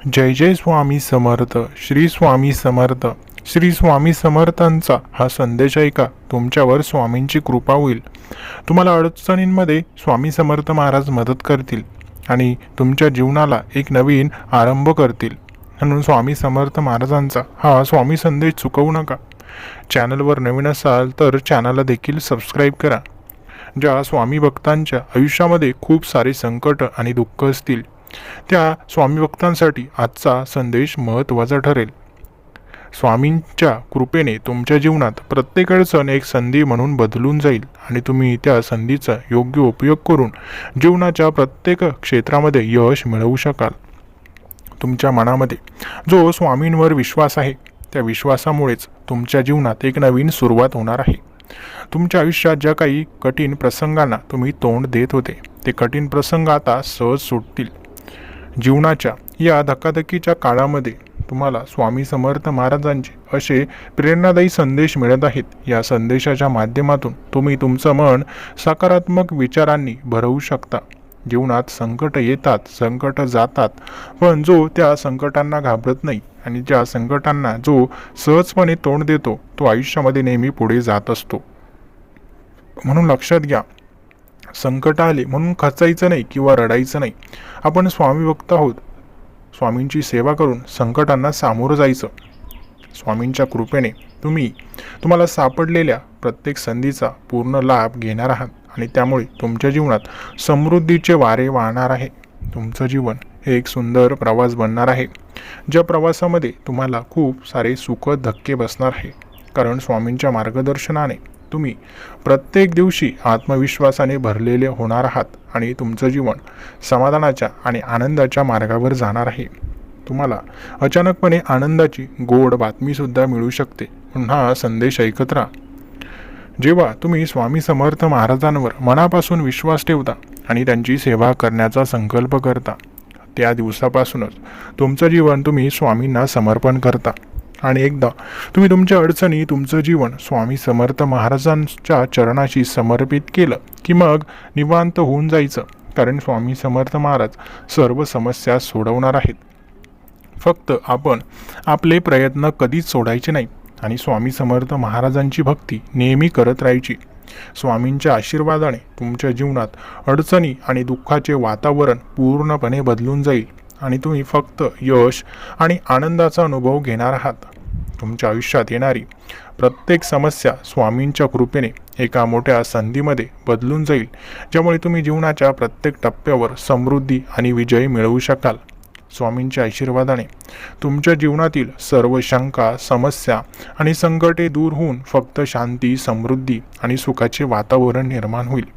जय जय स्वामी समर्थ. श्री स्वामी समर्थ. श्री स्वामी समर्थांचा हा संदेश ऐका. तुमच्यावर स्वामींची कृपा होईल. तुम्हाला अडचणींमध्ये स्वामी समर्थ महाराज मदत करतील आणि तुमच्या जीवनाला एक नवीन आरंभ करतील. म्हणून स्वामी समर्थ महाराजांचा हा स्वामी संदेश चुकवू नका. चॅनलवर नवीन असाल तर चॅनलला देखील सबस्क्राईब करा. ज्या स्वामी भक्तांच्या आयुष्यामध्ये खूप सारे संकट आणि दुःख असतील त्या स्वामी भक्तांसाठी आजचा संदेश महत्त्वाचा ठरेल. स्वामींच्या कृपेने तुमच्या जीवनात प्रत्येक अडचण एक संधी म्हणून बदलून जाईल आणि तुम्ही त्या संधीचा योग्य उपयोग करून जीवनाच्या प्रत्येक क्षेत्रामध्ये यश मिळवू शकाल. तुमच्या मनामध्ये जो स्वामींवर विश्वास आहे त्या विश्वासामुळेच तुमच्या जीवनात एक नवीन सुरुवात होणार आहे. तुमच्या आयुष्यात ज्या काही कठीण प्रसंगांना तुम्ही तोंड देत होते ते कठीण प्रसंग आता सहज सुटतील. जीवनाच्या या धकाधकीच्या काळामध्ये तुम्हाला स्वामी समर्थ महाराजांचे असे प्रेरणादायी संदेश मिळत आहेत. या संदेशाच्या माध्यमातून तुम्ही तुमचं मन सकारात्मक विचारांनी भरवू शकता. जीवनात संकट येतात, संकट जातात, पण जो त्या संकटांना घाबरत नाही आणि ज्या संकटांना जो सहजपणे तोंड देतो तो आयुष्यामध्ये नेहमी पुढे जात असतो. म्हणून लक्षात घ्या, संकट आले म्हणून खचायचं नाही किंवा रडायचं नाही. आपण स्वामी भक्त आहोत. स्वामींची सेवा करून संकटांना सामोरं जायचं. स्वामींच्या कृपेने तुम्हाला सापडलेल्या प्रत्येक संधीचा पूर्ण लाभ घेणार आहात आणि त्यामुळे तुमच्या जीवनात समृद्धीचे वारे वाहणार आहे. तुमचं जीवन हे एक सुंदर प्रवास बनणार आहे. ज्या प्रवासामध्ये तुम्हाला खूप सारे सुखद धक्के बसणार आहे. कारण स्वामींच्या मार्गदर्शनाने तुम्ही प्रत्येक दिवशी आत्मविश्वासाने भरलेले होणार आहात आणि तुमचं जीवन समाधानाच्या आणि आनंदाच्या मार्गावर जाणार आहे. तुम्हाला अचानकपणे आनंदाची गोड बातमीसुद्धा मिळू शकते. पुन्हा संदेश ऐकत राहा. जेव्हा तुम्ही स्वामी समर्थ महाराजांवर मनापासून विश्वास ठेवता आणि त्यांची सेवा करण्याचा संकल्प करता त्या दिवसापासूनच तुमचं जीवन तुम्ही स्वामींना समर्पण करता. आणि एकदा तुम्ही तुमच्या अडचणी तुमचं जीवन स्वामी समर्थ महाराजांच्या चरणाशी समर्पित केलं की मग निवांत होऊन जायचं. कारण स्वामी समर्थ महाराज सर्व समस्या सोडवणार आहेत. फक्त आपण आपले प्रयत्न कधीच सोडायचे नाही आणि स्वामी समर्थ महाराजांची भक्ती नेहमी करत राहायची. स्वामींच्या आशीर्वादाने तुमच्या जीवनात अडचणी आणि दुःखाचे वातावरण पूर्णपणे बदलून जाईल आणि तुम्ही फक्त यश आणि आनंदाचा अनुभव घेणार आहात. तुमच्या आयुष्यात येणारी प्रत्येक समस्या स्वामींच्या कृपेने एका मोठ्या संधीमध्ये बदलून जाईल, ज्यामुळे तुम्ही जीवनाच्या प्रत्येक टप्प्यावर समृद्धी आणि विजय मिळवू शकाल. स्वामींच्या आशीर्वादाने तुमच्या जीवनातील सर्व शंका, समस्या आणि संकटे दूर होऊन फक्त शांती, समृद्धी आणि सुखाचे वातावरण निर्माण होईल.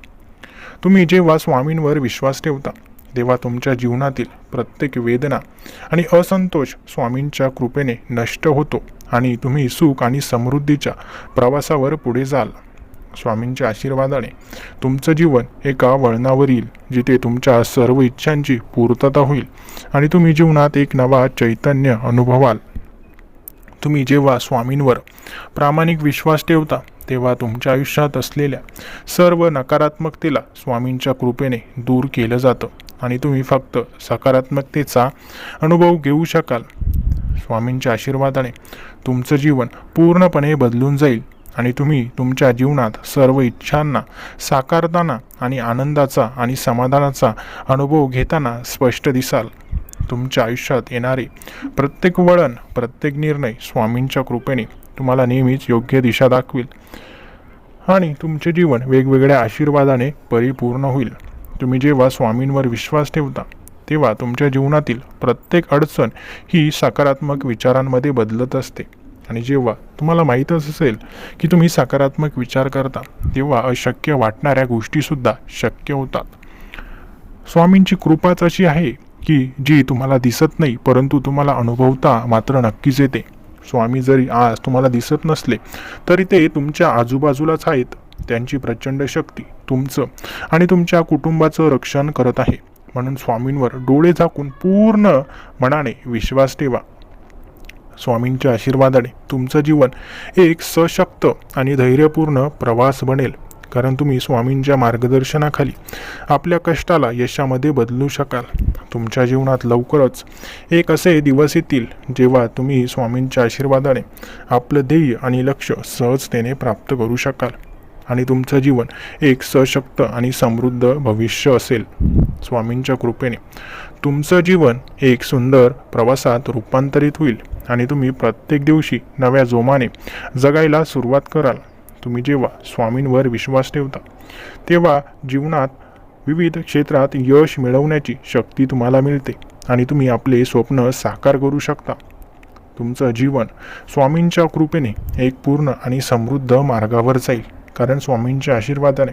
तुम्ही जेव्हा स्वामींवर विश्वास ठेवता तेव्हा तुमच्या जीवनातील प्रत्येक वेदना आणि असंतोष स्वामींच्या कृपेने नष्ट होतो आणि तुम्ही सुख आणि समृद्धीच्या प्रवासावर पुढे जाल. स्वामींच्या आशीर्वादाने तुमचं जीवन एका वळणावर येईल जिथे तुमच्या सर्व इच्छांची पूर्तता होईल आणि तुम्ही जीवनात एक नवा चैतन्य अनुभवाल. तुम्ही जेव्हा स्वामींवर प्रामाणिक विश्वास ठेवता तेव्हा तुमच्या आयुष्यात असलेल्या सर्व नकारात्मकतेला स्वामींच्या कृपेने दूर केलं जातं आणि तुम्ही फक्त सकारात्मकतेचा अनुभव घेऊ शकाल. स्वामींच्या आशीर्वादाने तुमचं जीवन पूर्णपणे बदलून जाईल आणि तुम्ही तुमच्या जीवनात सर्व इच्छांना साकारताना आणि आनंदाचा आणि समाधानाचा अनुभव घेताना स्पष्ट दिसाल. तुमच्या आयुष्यात येणारे प्रत्येक वळण, प्रत्येक निर्णय स्वामींच्या कृपेने तुम्हाला नेहमीच योग्य दिशा दाखवेल आणि तुमचे जीवन वेगवेगळ्या आशीर्वादाने परिपूर्ण होईल. तुम्ही जेव्हा स्वामींवर विश्वास ठेवता तेव्हा तुमच्या जीवनातील प्रत्येक अडचण ही सकारात्मक विचारांमध्ये बदलत असते आणि जेव्हा तुम्हाला माहीतच असेल की तुम्ही सकारात्मक विचार करता तेव्हा अशक्य वाटणाऱ्या गोष्टीसुद्धा शक्य होतात. स्वामींची कृपाच अशी आहे की जी तुम्हाला दिसत नाही परंतु तुम्हाला अनुभवता मात्र नक्कीच येते. स्वामी जरी आज तुम्हाला दिसत नसले तरी ते तुमच्या आजूबाजूलाच आहेत. त्यांची प्रचंड शक्ती तुमचं आणि तुमच्या कुटुंबाचं रक्षण करत आहे. म्हणून स्वामींवर डोळे झाकून पूर्ण मनाने विश्वास ठेवा. स्वामींच्या आशीर्वादाने तुमचं जीवन एक सशक्त आणि धैर्यपूर्ण प्रवास बनेल. कारण तुम्ही स्वामींच्या मार्गदर्शनाखाली आपल्या कष्टाला यशामध्ये बदलू शकाल. तुमच्या जीवनात लवकरच एक असे दिवस येतील जेव्हा तुम्ही स्वामींच्या आशीर्वादाने आपलं ध्येय आणि लक्ष्य सहजतेने प्राप्त करू शकाल आणि तुमचं जीवन एक सशक्त आणि समृद्ध भविष्य असेल. स्वामींच्या कृपेने तुमचं जीवन एक सुंदर प्रवासात रूपांतरित होईल आणि तुम्ही प्रत्येक दिवशी नव्या जोमाने जगायला सुरुवात कराल. तुम्ही जेव्हा स्वामींवर विश्वास ठेवता तेव्हा जीवनात विविध क्षेत्रात यश मिळवण्याची शक्ती तुम्हाला मिळते आणि तुम्ही आपले स्वप्न साकार करू शकता. तुमचं जीवन स्वामींच्या कृपेने एक पूर्ण आणि समृद्ध मार्गावर जाईल, कारण स्वामींच्या आशीर्वादाने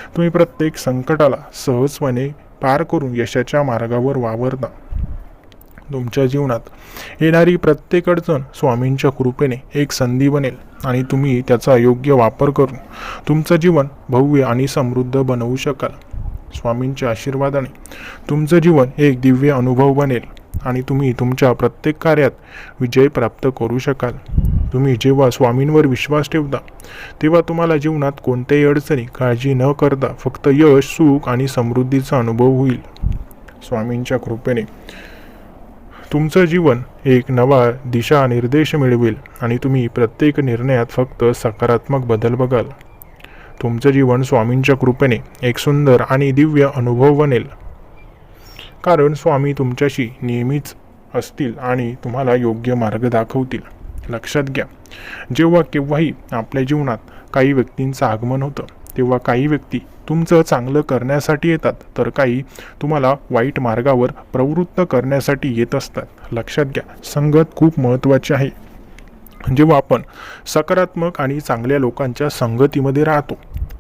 तुम्ही प्रत्येक संकटाला सहजपणे पार करून यशाच्या मार्गावर वावरता. तुमच्या जीवनात येणारी प्रत्येक अडचण स्वामींच्या कृपेने एक संधी बनेल आणि तुम्ही त्याचा योग्य वापर करून तुमचं जीवन भव्य आणि समृद्ध बनवू शकाल. स्वामींच्या आशीर्वादाने तुमचं जीवन एक दिव्य अनुभव बनेल आणि तुम्ही तुमच्या प्रत्येक कार्यात विजय प्राप्त करू शकाल. तुम्ही जेव्हा स्वामींवर विश्वास ठेवता तेव्हा तुम्हाला जीवनात कोणत्याही अडचणी काळजी न करता फक्त यश, सुख आणि समृद्धीचा अनुभव होईल. स्वामींच्या कृपेने तुमचं जीवन एक नवा दिशा निर्देश मिळवेल आणि तुम्ही प्रत्येक निर्णयात फक्त सकारात्मक बदल बघाल. तुमचं जीवन स्वामींच्या कृपेने एक सुंदर आणि दिव्य अनुभव बनेल, कारण स्वामी तुमच्याशी नेहमीच असतील आणि तुम्हाला योग्य मार्ग दाखवतील. लक्षात घ्या, जेव्हा केव्हाही आपल्या जीवनात काही व्यक्तींचं आगमन होतं तेव्हा काही व्यक्ती तुमचं चांगलं करण्यासाठी येतात तर काही तुम्हाला वाईट मार्गावर प्रवृत्त करण्यासाठी येत असतात. लक्षात घ्या, संगत खूप महत्त्वाची आहे. जेव्हा आपण सकारात्मक आणि चांगल्या लोकांच्या संगतीमध्ये राहतो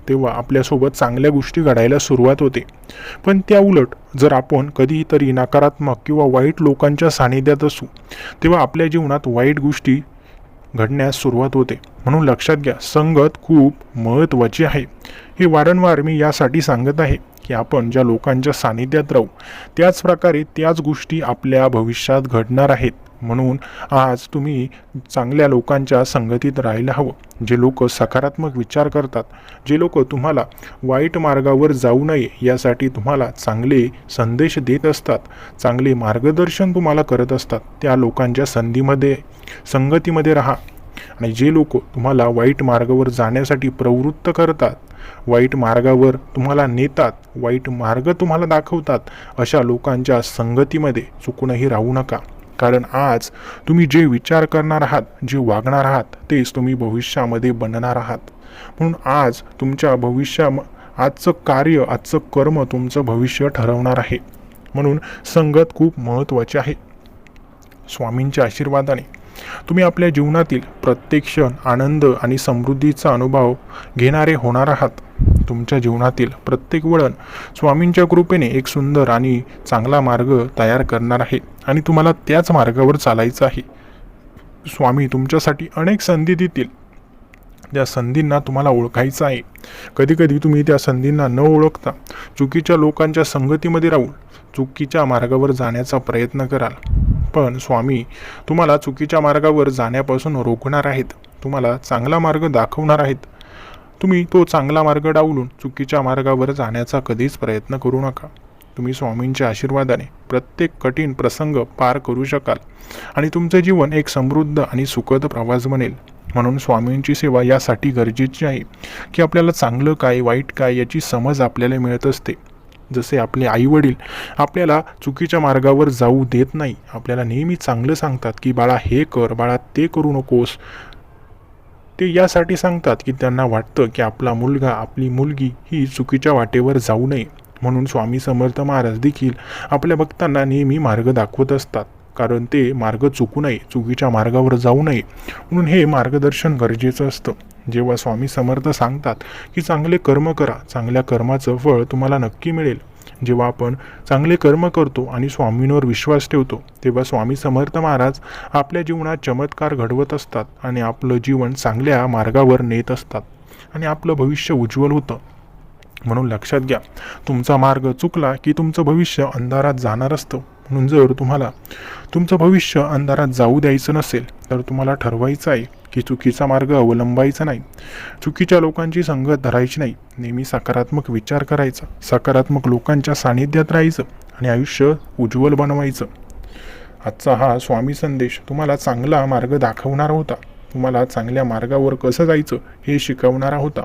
तेव्हा आपल्यासोबत चांगल्या गोष्टी घडायला सुरुवात होते. पण त्या उलट जर आपण कधीतरी नकारात्मक किंवा वाईट लोकांच्या सानिध्यात असू तेव्हा आपल्या जीवनात वाईट गोष्टी घडण्यास सुरुवात होते. म्हणून लक्षात घ्या, संगत खूप महत्त्वाची आहे. हे वारंवार मी यासाठी सांगत आहे की आपण ज्या लोकांच्या सानिध्यात राहू त्याच प्रकारे त्याच गोष्टी आपल्या भविष्यात घडणार आहेत. म्हणून आज तुम्ही चांगल्या लोकांच्या संगतीत राहायला हवं. जे लोक सकारात्मक विचार करतात, जे लोक तुम्हाला वाईट मार्गावर जाऊ नये यासाठी तुम्हाला चांगले संदेश देत असतात, चांगले मार्गदर्शन तुम्हाला करत असतात, त्या लोकांच्या संगतीमध्ये राहा. आणि जे लोक तुम्हाला वाईट मार्गावर जाण्यासाठी प्रवृत्त करतात, वाईट मार्गावर तुम्हाला नेतात, वाईट मार्ग तुम्हाला दाखवतात, अशा लोकांच्या संगतीमध्ये चुकूनही राहू नका. कारण आज तुम्ही जे विचार करणार आहात, जे वागणार आहात तेच तुम्ही भविष्यामध्ये बनणार आहात. म्हणून आज तुमच्या आजचं कार्य, आजचं कर्म तुमचं भविष्य ठरवणार आहे. म्हणून संगत खूप महत्त्वाची आहे. स्वामींच्या आशीर्वादाने तुम्ही आपल्या जीवनातील प्रत्येक क्षण आनंद आणि समृद्धीचा अनुभव घेणारे होणार आहात. तुमच्या जीवनातील प्रत्येक वळण स्वामींच्या कृपेने एक सुंदर आणि चांगला मार्ग तयार करणार आहे आणि तुम्हाला त्याच मार्गावर चालायचं आहे. स्वामी तुमच्यासाठी अनेक संधी देतील. त्या संधींना तुम्हाला ओळखायचं आहे. कधीकधी तुम्ही त्या संधींना न ओळखता चुकीच्या लोकांच्या संगतीमध्ये राहून चुकीच्या मार्गावर जाण्याचा प्रयत्न कराल. पण स्वामी तुम्हाला चुकीच्या मार्गावर जाण्यापासून रोखणार आहेत, तुम्हाला चांगला मार्ग दाखवणार आहेत. तुम्ही तो चांगला मार्ग डावलून चुकीच्या मार्गावर जाण्याचा कधीच प्रयत्न करू नका. तुम्ही स्वामींच्या आशीर्वादाने प्रत्येक कठीण प्रसंग पार करू शकाल आणि तुमचं जीवन एक समृद्ध आणि सुखद प्रवास बनेल. म्हणून स्वामींची सेवा यासाठी गरजेची आहे की आपल्याला चांगलं काय, वाईट काय याची समज आपल्याला मिळत असते. जसे आपले आईवडील आपल्याला चुकीच्या मार्गावर जाऊ देत नाही, आपल्याला नेहमी चांगलं सांगतात की बाळा हे कर, बाळा ते करू नकोस. ते यासाठी सांगतात की त्यांना वाटतं की आपला मुलगा, आपली मुलगी ही चुकीच्या वाटेवर जाऊ नये. म्हणून स्वामी समर्थ महाराज देखील आपल्या भक्तांना नेहमी मार्ग दाखवत असतात, कारण ते मार्ग चुकू नये, चुकीच्या मार्गावर जाऊ नये. म्हणून हे मार्गदर्शन गरजेचं असतं. जेव्हा स्वामी समर्थ सांगतात की चांगले कर्म करा, चांगल्या कर्माचं फळ तुम्हाला नक्की मिळेल. जेव्हा आपण चांगले कर्म करतो आणि स्वामींवर विश्वास ठेवतो तेव्हा स्वामी समर्थ महाराज आपल्या जीवनात चमत्कार घडवत असतात आणि आपलं जीवन चांगल्या मार्गावर नेत असतात आणि आपलं भविष्य उज्ज्वल होतं. म्हणून लक्षात घ्या, तुमचा मार्ग चुकला की तुमचं भविष्य अंधारात जाणार असतं. म्हणून जर तुम्हाला तुमचं भविष्य अंधारात जाऊ द्यायचं नसेल तर तुम्हाला ठरवायचं आहे की चुकीचा मार्ग अवलंबायचा नाही, चुकीच्या लोकांची संगत धरायची नाही, नेहमी सकारात्मक विचार करायचा, सकारात्मक लोकांच्या सानिध्यात राहायचं आणि आयुष्य उज्ज्वल बनवायचं. आजचा हा स्वामी संदेश तुम्हाला चांगला मार्ग दाखवणारा होता, तुम्हाला चांगल्या मार्गावर कसं जायचं हे शिकवणारा होता.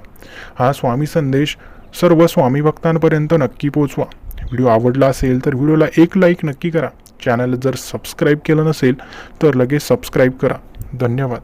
हा स्वामी संदेश सर्व स्वामी भक्तांपर्यंत नक्की पोचवा. व्हिडिओ आवडला असेल तर व्हिडिओला एक लाईक नक्की करा. चॅनल जर सबस्क्राईब केलं नसेल तर लगेच सबस्क्राईब करा. धन्यवाद.